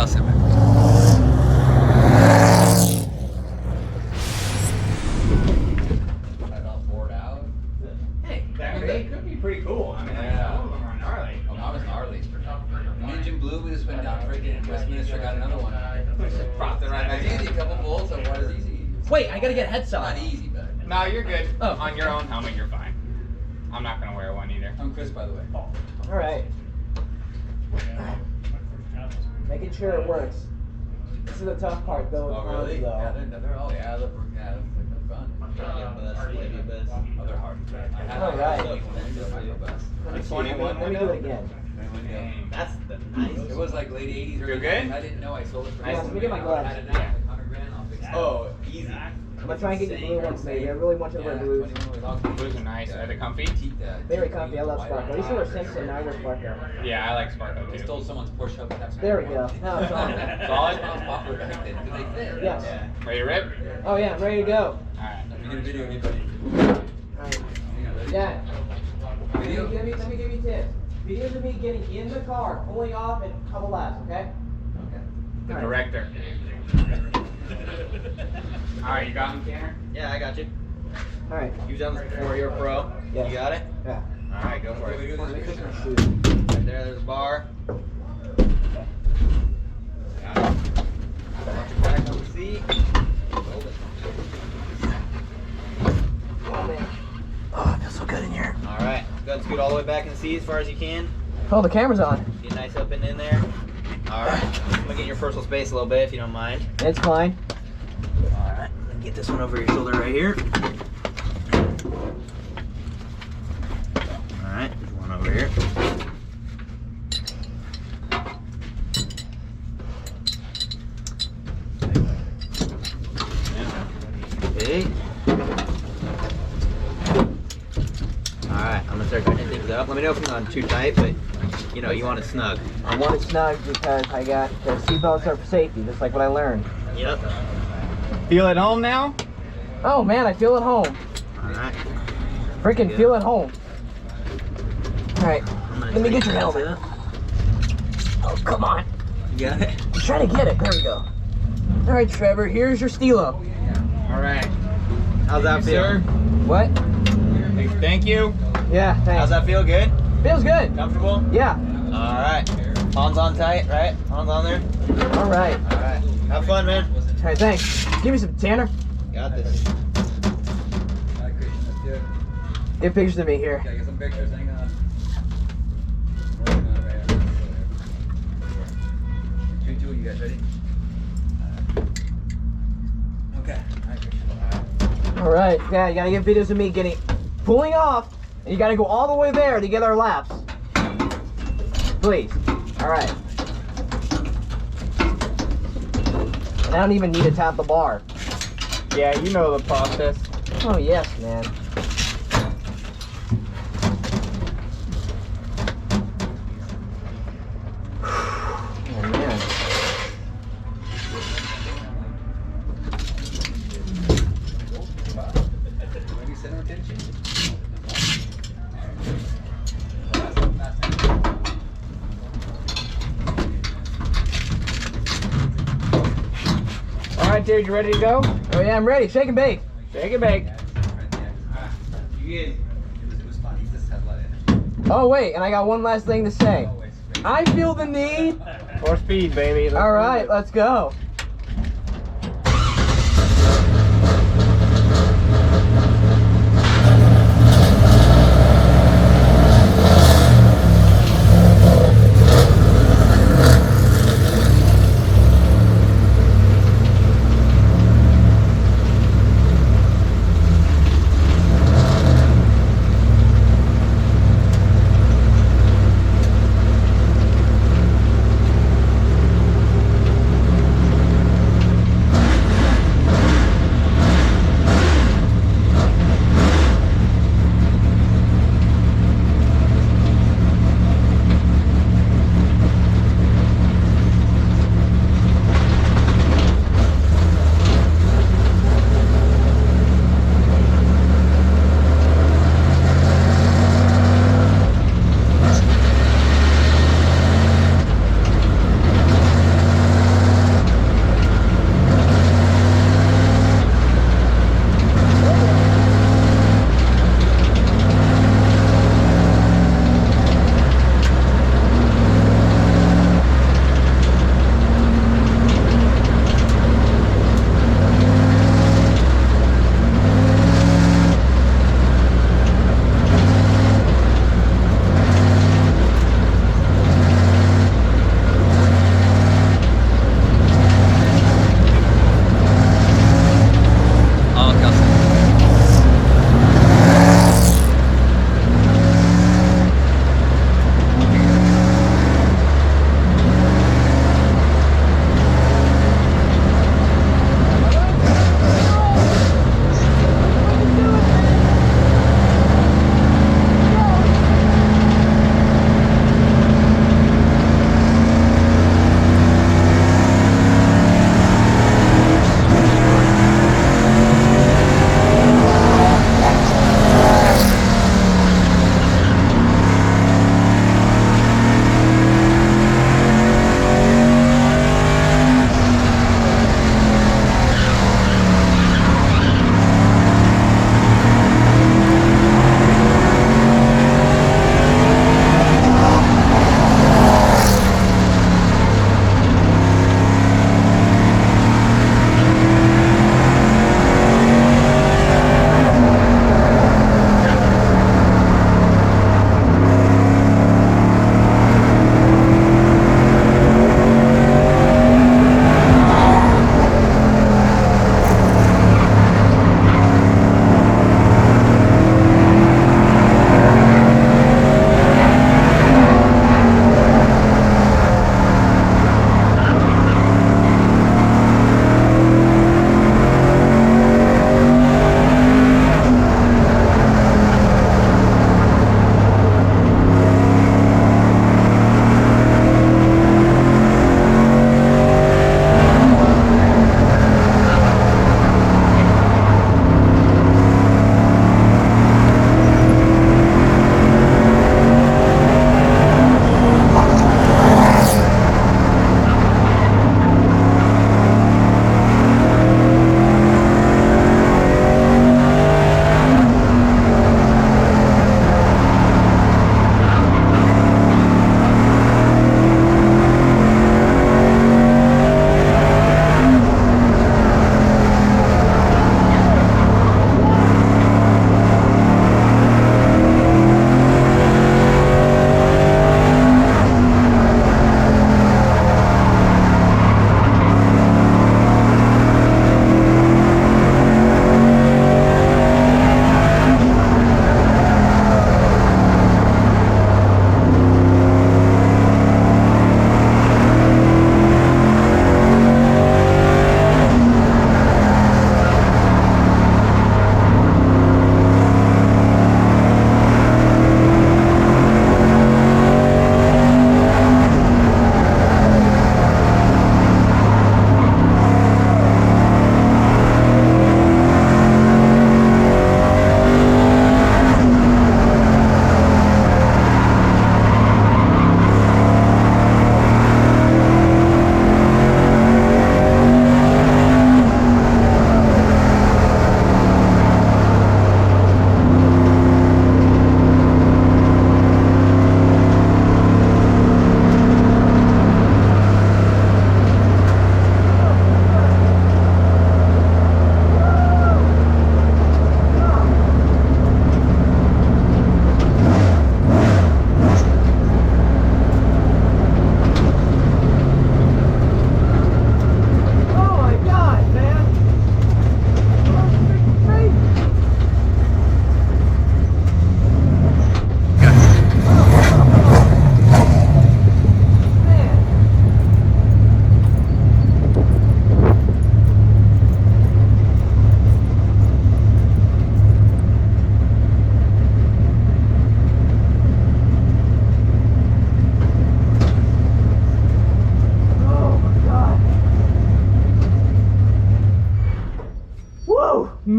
I'll sit back. They could be pretty cool. I mean, some of them are gnarly. Oh, that was gnarly. Engine blew, we just went down friggin' in Westminster, got another one. Propped it right back in. Easy, a couple bolts, so what is easy? Wait, I gotta get head Not side. easy, but. No, you're good. Oh. On your own helmet, you're fine. I'm not gonna wear one either. I'm Chris, by the way. All right. Making sure it works. This is the tough part, though. Oh, really? Though. Yeah, they're all, yeah, they're fun. Oh, they're hard. All right. Like 21 Let me do it again. That's the nice. It was like late 80s or You're good? I didn't know I sold it for Yeah, let me get my gloves. I had it now, like 100 grand, I'll fix it. Oh, easy. I'm gonna try and get you blue ones, maybe. I really want you to wear blues. Blues are nice. Are they comfy? Very comfy. I love Sparkle. I used to wear Simpson, now I wear Sparkle. Yeah, I like Sparkle They too. stole someone's Porsche Hub. There we go. Now it's on. Solid? Awkward back then. Do they fit? Yes. Yeah. Ready to rip? Oh yeah, I'm ready to go. Alright. Let me get a video of you, buddy. Alright. Ready? Yeah. Video? Let me give you tips. Videos of me getting in the car, pulling off, and a couple laps, okay? Okay. The Alright. director. Alright, you got him, Tanner? Yeah, I got you. Alright. You've done this before, you're a pro. Yeah. You got it? Yeah. Alright, go for Okay, we it. do this picture. Right there's a bar. Got it. Watch your back on the seat. Oh man. Oh, it feels so good in here. Alright, go ahead and scoot all the way back in the seat as far as you can. Oh, the camera's on. Get nice up and in there. Alright, I'm gonna get in your personal space a little bit if you don't mind. It's fine. Alright, get this one over your shoulder right here. Alright, there's one over here. Okay. Alright, I'm gonna start tightening things up. Let me know if I'm not too tight, but you know, you want it snug. I want it snug because I got the seatbelts are for safety, just like what I learned. Yep. Feel at home now? Oh man, I feel at home. Alright. Freaking Good. feel at home. Alright, let me get your tighten helmet. things up. Oh, come on. You got it? I'm trying to get it. There we go. Alright, Trevor, here's your stilo. Alright. How's that feel? Sir? What? Thank you. Yeah, thanks. How's that feel? Good? Feels good. Comfortable? Yeah. Alright. Hands on tight, right? Hands on there? Alright. Alright. Have fun, man. Alright, thanks. Give me some Tanner. Got this. Alright, Christian, let's do it. Get pictures of me here. Okay, get some pictures, hang on. Working on it right now. 3, 2, you guys ready? Okay. Alright, Christian. Alright, yeah, you gotta get videos of me pulling off, and you gotta go all the way there to get our laps. Please. Alright. And I don't even need to tap the bar. Yeah, you know the process. Oh yes, man. Oh man. Maybe center attention. Alright, dude, you ready to go? Oh yeah, I'm ready. Shake and bake. Shake and bake. You good? It was fun. He just had a lot of energy. Oh wait, and I got one last thing to say. Always. I feel the need. More speed, baby. Let's Alright, move it. let's go.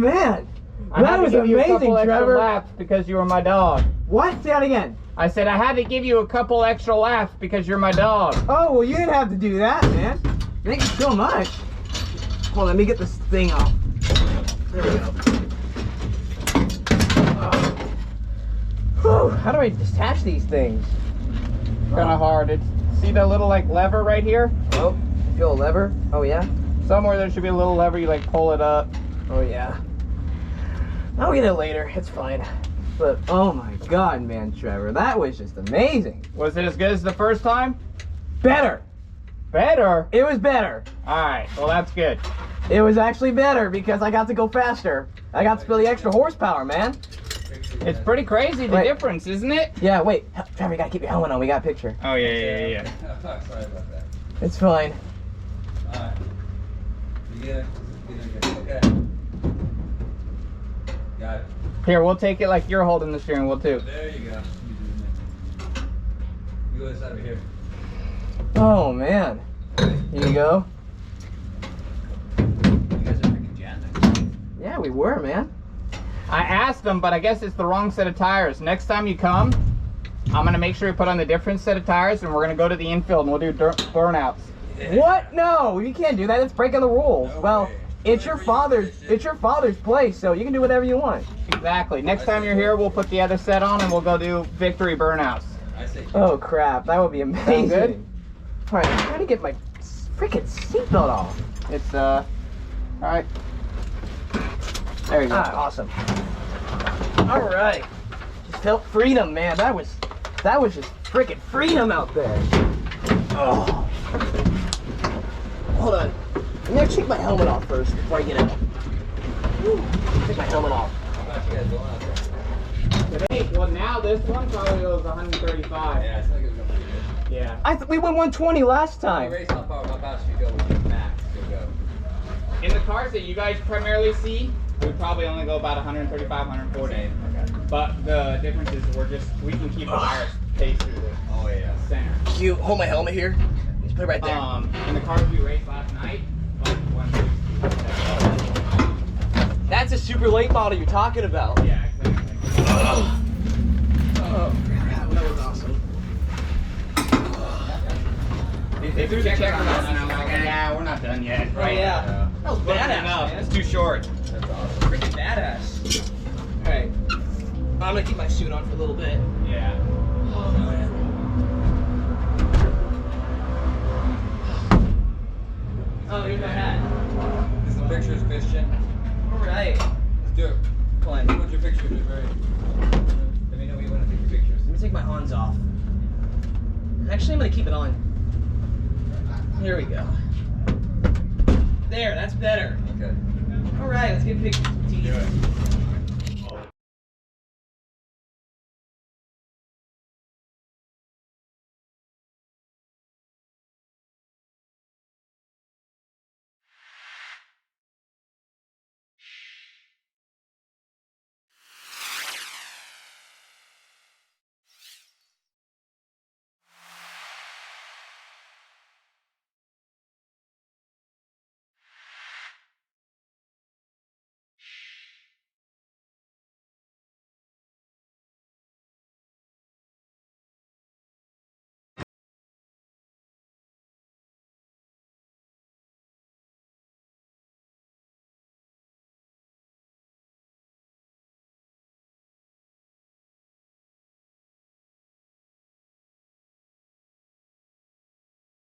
Man, I had that to was give you a amazing, couple extra Trevor. laps because you were my dog. What? Say that again. I said I had to give you a couple extra laps because you're my dog. Oh, well, you didn't have to do that, man. Thank you so much. Hold on, let me get this thing off. There we go. Whew, how do I detach these things? Kind of hard. See the little like lever right here? Oh, feel a lever? Oh, yeah? Somewhere there should be a little lever. You like pull it up. Oh, yeah. I'll get it later. It's fine. But, oh my God, man, Trevor. That was just amazing. Was it as good as the first time? Better. Better. It was better. All right. Well, that's good. It was actually better because I got to go faster. I got to feel the extra horsepower, man. It's pretty crazy the Wait. difference, isn't it? Yeah, wait. Trevor, you gotta keep your helmet on. We got a picture. Oh yeah. Sorry about that. It's fine. Alright. You get it? Okay. Got it. Here, we'll take it like you're holding the steering wheel too. There you go. You go this side over here. Oh, man. Here you go. You guys are freaking jamming. Yeah, we were, man. I asked them, but I guess it's the wrong set of tires. Next time you come, I'm gonna make sure we put on the different set of tires, and we're gonna go to the infield and we'll do burnouts. What? No, you can't do that. It's breaking the rules. No Well, way. it's your father's place, so you can do whatever you want. Exactly. Next time you're here, we'll put the other set on and we'll go do victory burnouts. I say. Oh crap, that would be amazing. good? All right, I'm trying to get my freaking seatbelt off. It's all right. There you go. Ah, awesome. All right, just felt freedom, man. That was just freaking freedom out there. Oh, hold on. I'm gonna take my helmet off first before I get out. Whew. Take my helmet off. How about you guys going out there? Today, well now this one probably goes 135. Yeah, it's not gonna go pretty good. Yeah. We went 120 last You time. race how fast you go with your max. You'll go. In the cars that you guys primarily see, we probably only go about 135, 140. Okay. But the difference is we can keep a higher pace through the Oh yeah. center. You hold my helmet here. Just put it right there. In the cars we raced last night, like 160. That's a super late model you're talking about. Yeah, exactly. Oh, that was awesome. They threw the checker on us and I'm like, yeah, we're not done yet. Oh yeah. That was badass, Enough. man. It's too short. That's awesome. Freaking badass. All right. I'm gonna keep my suit on for a little bit. Yeah. Oh man. Oh, here's my hat. This is the pictures, Christian. All right. Let's do it. Come on. Put your pictures. It's very. Let me know when you want to take your pictures. Let me take my Hans off. Actually, I'm gonna keep it on. Here we go. There, that's better. Okay. All right, let's get pictures. Do it.